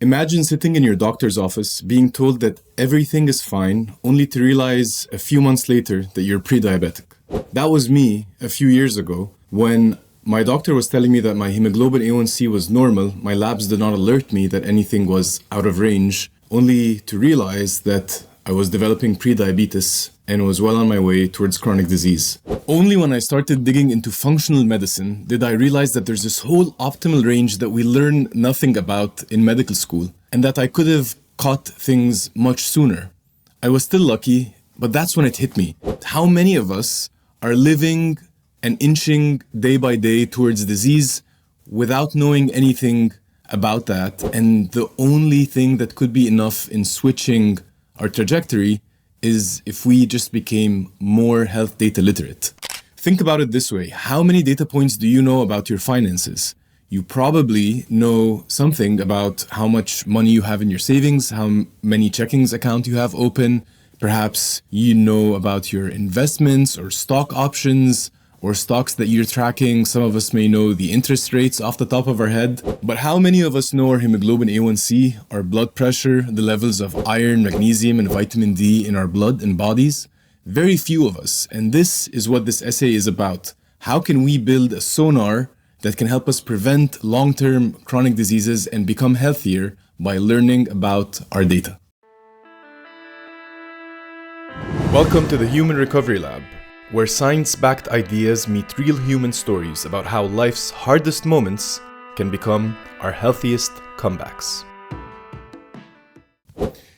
Imagine sitting in your doctor's office being told that everything is fine, only to realize a few months later that you're pre-diabetic. That was me a few years ago when my doctor was telling me that my hemoglobin A1C was normal. My labs did not alert me that anything was out of range, only to realize that I was developing pre-diabetes and was well on my way towards chronic disease. Only when I started digging into functional medicine did I realize that there's this whole optimal range that we learn nothing about in medical school, and that I could have caught things much sooner. I was still lucky, but that's when it hit me. How many of us are living and inching day by day towards disease without knowing anything about that, and the only thing that could be enough in switching our trajectory is if we just became more health data literate. Think about it this way. How many data points do you know about your finances? You probably know something about how much money you have in your savings, how many checkings account you have open. Perhaps you know about your investments or stock options or stocks that you're tracking. Some of us may know the interest rates off the top of our head. But how many of us know our hemoglobin A1C, our blood pressure, the levels of iron, magnesium, and vitamin D in our blood and bodies? Very few of us. And this is what this essay is about. How can we build a sonar that can help us prevent long-term chronic diseases and become healthier by learning about our data? Welcome to the Human Recovery Lab, where science-backed ideas meet real human stories about how life's hardest moments can become our healthiest comebacks.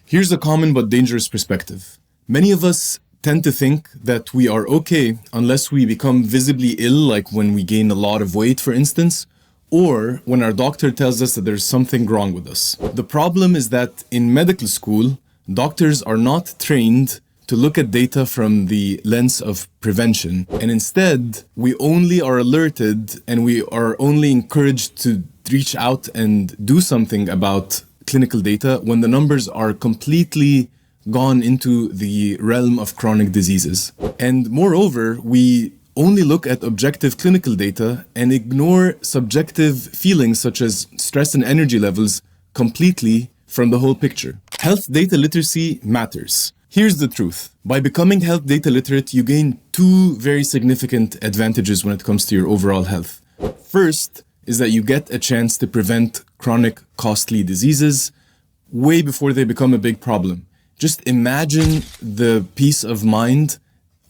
Here's a common but dangerous perspective. Many of us tend to think that we are okay unless we become visibly ill, like when we gain a lot of weight, for instance, or when our doctor tells us that there's something wrong with us. The problem is that in medical school, doctors are not trained to look at data from the lens of prevention. And instead, we only are alerted and we are only encouraged to reach out and do something about clinical data when the numbers are completely gone into the realm of chronic diseases. And moreover, we only look at objective clinical data and ignore subjective feelings such as stress and energy levels completely from the whole picture. Health data literacy matters. Here's the truth. By becoming health data literate, you gain two very significant advantages when it comes to your overall health. First is that you get a chance to prevent chronic, costly diseases way before they become a big problem. Just imagine the peace of mind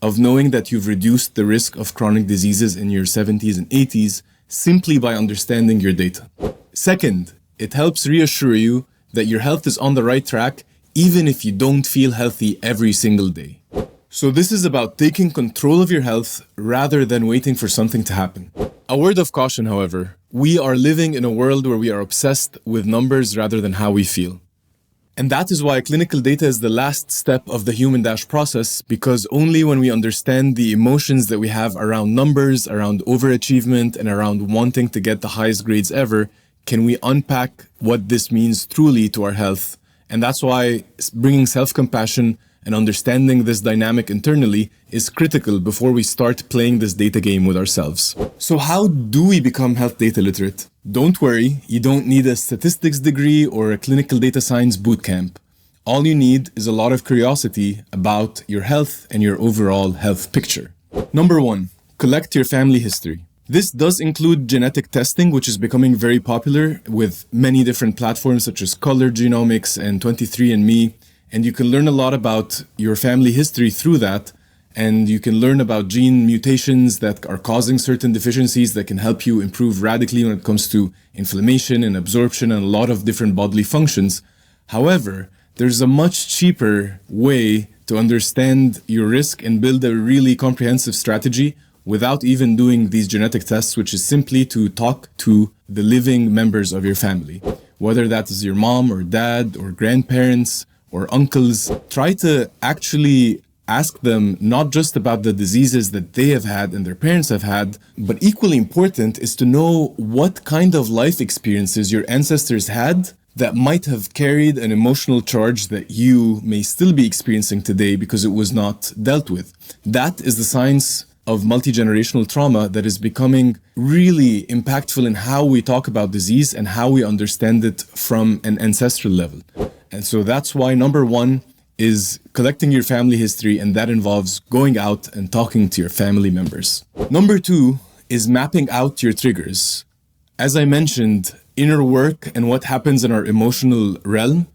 of knowing that you've reduced the risk of chronic diseases in your 70s and 80s simply by understanding your data. Second, it helps reassure you that your health is on the right track even if you don't feel healthy every single day. So this is about taking control of your health rather than waiting for something to happen. A word of caution, however, we are living in a world where we are obsessed with numbers rather than how we feel. And that is why clinical data is the last step of the human dash process, because only when we understand the emotions that we have around numbers, around overachievement, and around wanting to get the highest grades ever, can we unpack what this means truly to our health. And that's why bringing self-compassion and understanding this dynamic internally is critical before we start playing this data game with ourselves. So how do we become health data literate? Don't worry, you don't need a statistics degree or a clinical data science bootcamp. All you need is a lot of curiosity about your health and your overall health picture. Number one, collect your family history. This does include genetic testing, which is becoming very popular with many different platforms such as Color Genomics and 23andMe. And you can learn a lot about your family history through that. And you can learn about gene mutations that are causing certain deficiencies that can help you improve radically when it comes to inflammation and absorption and a lot of different bodily functions. However, there's a much cheaper way to understand your risk and build a really comprehensive strategy without even doing these genetic tests, which is simply to talk to the living members of your family. Whether that is your mom or dad or grandparents or uncles, try to actually ask them not just about the diseases that they have had and their parents have had, but equally important is to know what kind of life experiences your ancestors had that might have carried an emotional charge that you may still be experiencing today because it was not dealt with. That is the science of multigenerational trauma that is becoming really impactful in how we talk about disease and how we understand it from an ancestral level. And so that's why number one is collecting your family history, and that involves going out and talking to your family members. Number two is mapping out your triggers. As I mentioned, inner work and what happens in our emotional realm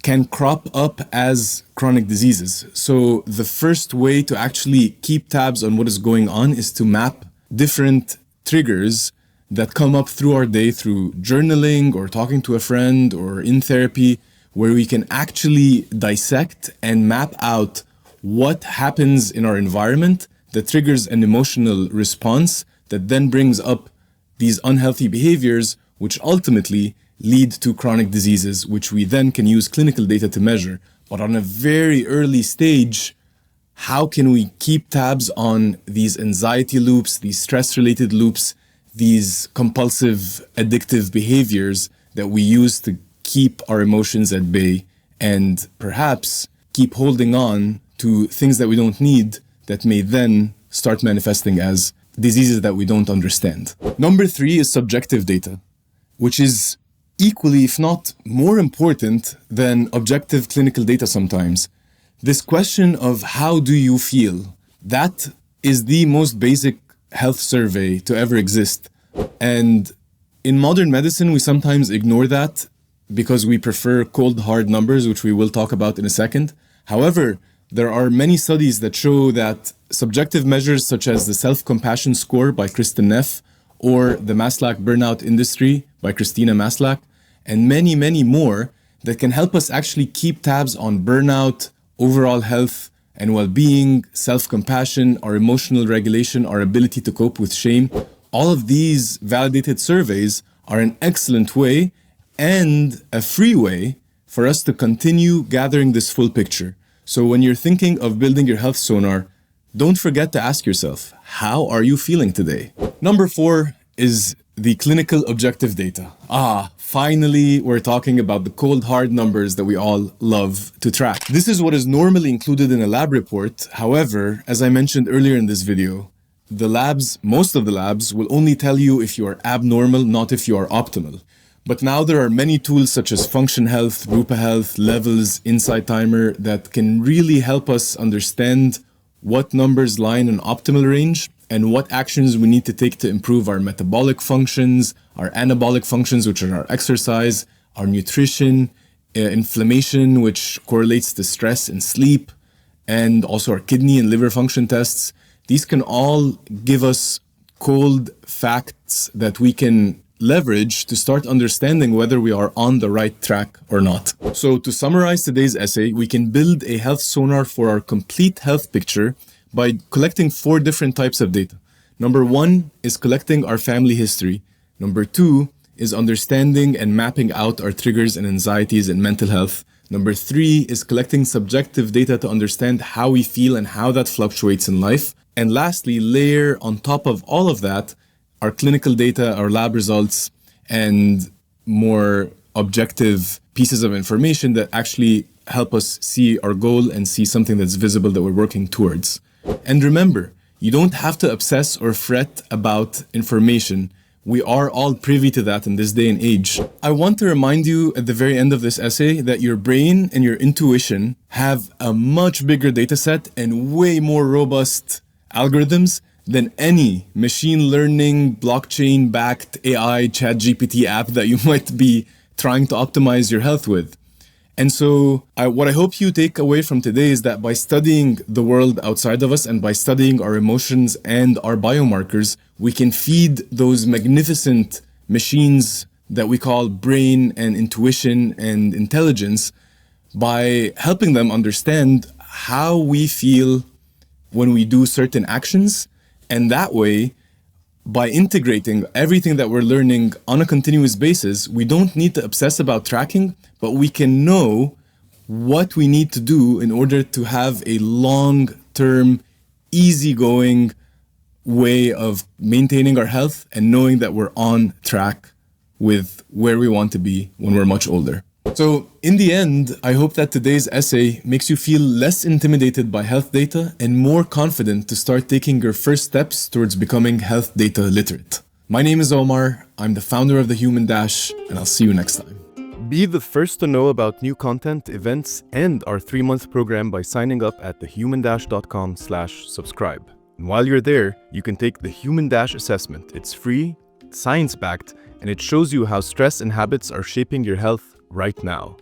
can crop up as chronic diseases. So the first way to actually keep tabs on what is going on is to map different triggers that come up through our day through journaling or talking to a friend or in therapy, where we can actually dissect and map out what happens in our environment that triggers an emotional response that then brings up these unhealthy behaviors, which ultimately lead to chronic diseases, which we then can use clinical data to measure. But on a very early stage, how can we keep tabs on these anxiety loops, these stress-related loops, these compulsive, addictive behaviors that we use to keep our emotions at bay and perhaps keep holding on to things that we don't need that may then start manifesting as diseases that we don't understand. Number three is subjective data, which is equally, if not more important than objective clinical data sometimes. This question of how do you feel, that is the most basic health survey to ever exist. And in modern medicine, we sometimes ignore that because we prefer cold, hard numbers, which we will talk about in a second. However, there are many studies that show that subjective measures such as the self-compassion score by Kristen Neff or the Maslach burnout industry by Christina Maslach, and many, many more that can help us actually keep tabs on burnout, overall health and well-being, self-compassion, our emotional regulation, our ability to cope with shame. All of these validated surveys are an excellent way and a free way for us to continue gathering this full picture. So when you're thinking of building your health sonar, don't forget to ask yourself, how are you feeling today? Number four is the clinical objective data. Finally, we're talking about the cold, hard numbers that we all love to track. This is what is normally included in a lab report. However, as I mentioned earlier in this video, most of the labs will only tell you if you are abnormal, not if you are optimal. But now there are many tools such as Function Health, Rupa Health, Levels, Insight Timer that can really help us understand what numbers lie in an optimal range and what actions we need to take to improve our metabolic functions, our anabolic functions, which are our exercise, our nutrition, inflammation, which correlates to stress and sleep, and also our kidney and liver function tests. These can all give us cold facts that we can leverage to start understanding whether we are on the right track or not. So to summarize today's essay, we can build a health sonar for our complete health picture by collecting 4 different types of data. Number 1 is collecting our family history. Number 2 is understanding and mapping out our triggers and anxieties and mental health. Number 3 is collecting subjective data to understand how we feel and how that fluctuates in life. And lastly, layer on top of all of that our clinical data, our lab results, and more objective pieces of information that actually help us see our goal and see something that's visible that we're working towards. And remember, you don't have to obsess or fret about information. We are all privy to that in this day and age. I want to remind you at the very end of this essay that your brain and your intuition have a much bigger data set and way more robust algorithms than any machine learning, blockchain-backed AI ChatGPT app that you might be trying to optimize your health with. And so what I hope you take away from today is that by studying the world outside of us and by studying our emotions and our biomarkers, we can feed those magnificent machines that we call brain and intuition and intelligence by helping them understand how we feel when we do certain actions. And that way, by integrating everything that we're learning on a continuous basis, we don't need to obsess about tracking, but we can know what we need to do in order to have a long-term, easygoing way of maintaining our health and knowing that we're on track with where we want to be when we're much older. So, in the end, I hope that today's essay makes you feel less intimidated by health data and more confident to start taking your first steps towards becoming health data literate. My name is Omar, I'm the founder of The Human Dash, and I'll see you next time. Be the first to know about new content, events, and our 3-month program by signing up at thehumandash.com/subscribe. And while you're there, you can take the Human Dash assessment. It's free, science-backed, and it shows you how stress and habits are shaping your health right now.